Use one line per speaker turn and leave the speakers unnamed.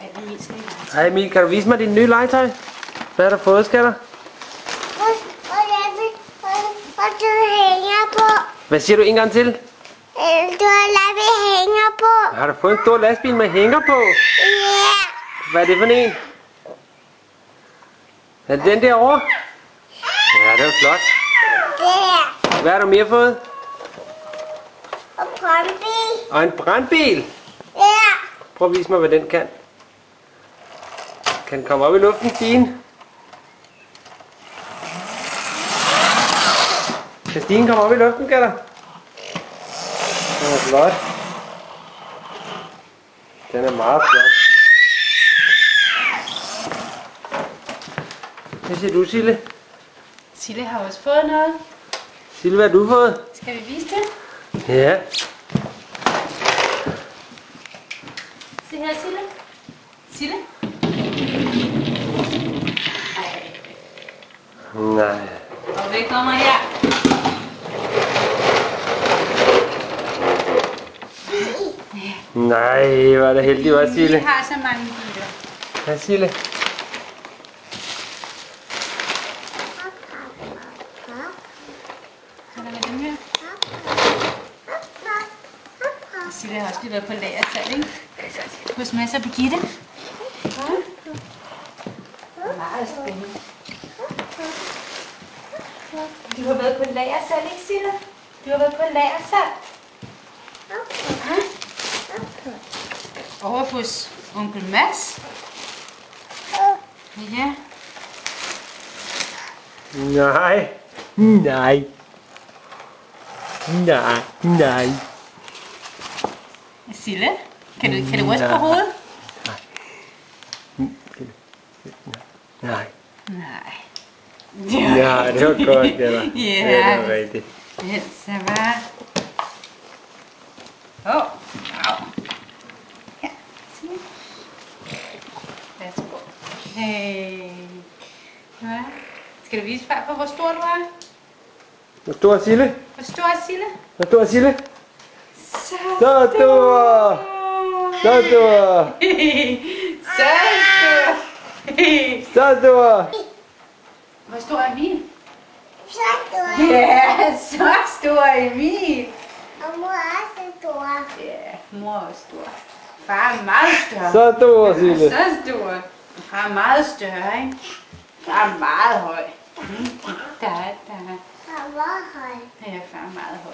allermest nye legetøj.
Hej Emil, kan du vise mig dit nye legetøj? Hvad har du fået, skatter?
Og du hænger på.
Hvad siger du en gang til?
Du har lavet hænger på.
Har du fået en stor lastbil med hænger på?
Ja.
Hvad er det for en? Er det den derovre? Ja, det er flot.
Der.
Hvad har du mere fået?
Og brandbil.
Og en brandbil.
Ja.
Prøv at vise mig, hvad den kan. Kan den komme op i luften, Stine? Kan Stine komme op i luften, Katter? Den er flot. Den er meget flot. Hvad siger du, Sille?
Sille har også fået noget.
Sille, hvad har du fået?
Skal vi vise det?
Ja.
Se her, Sille. Sille?
Nej.
Og hvad kommer her?
Nej, hvor er det heldigt, var Sille.
Vi har så mange biler.
Hvad, Sille?
Kan der være dem her? Sille har også lige været på lagersalg, ikke? Hos Mads og Birgitte. Meget spændende. Du har været på lagersalg, ikke Sille? Du har været på lagersalg. Over hos onkel Mads. Ja.
Nej. Nej. Nej. Nej.
Sille, kan du ryste på hovedet?
Nej.
Nej.
Ja, det var godt, eller?
Ja.
Det var rigtigt.
Den så var. Wow. Ja, Sille. Værsgo. Hey. Ja. Skal du vise far på, hvor stor du er?
Hvor stor er Sille?
Hvor stor er Sille?
Hvor stor er Sille?
Så
Så stor! Så stor!
Så stor!
Så stor!
Hvor stor er Emil?
Så stor.
Ja, så stor er Emil.
Og mor er så stor.
Ja, mor er også stor. Far er meget større.
Så stor, Sille.
Så stor. Far er meget større, ikke? Far er meget høj. Der.
Og hvor høj.
Ja, far er meget høj.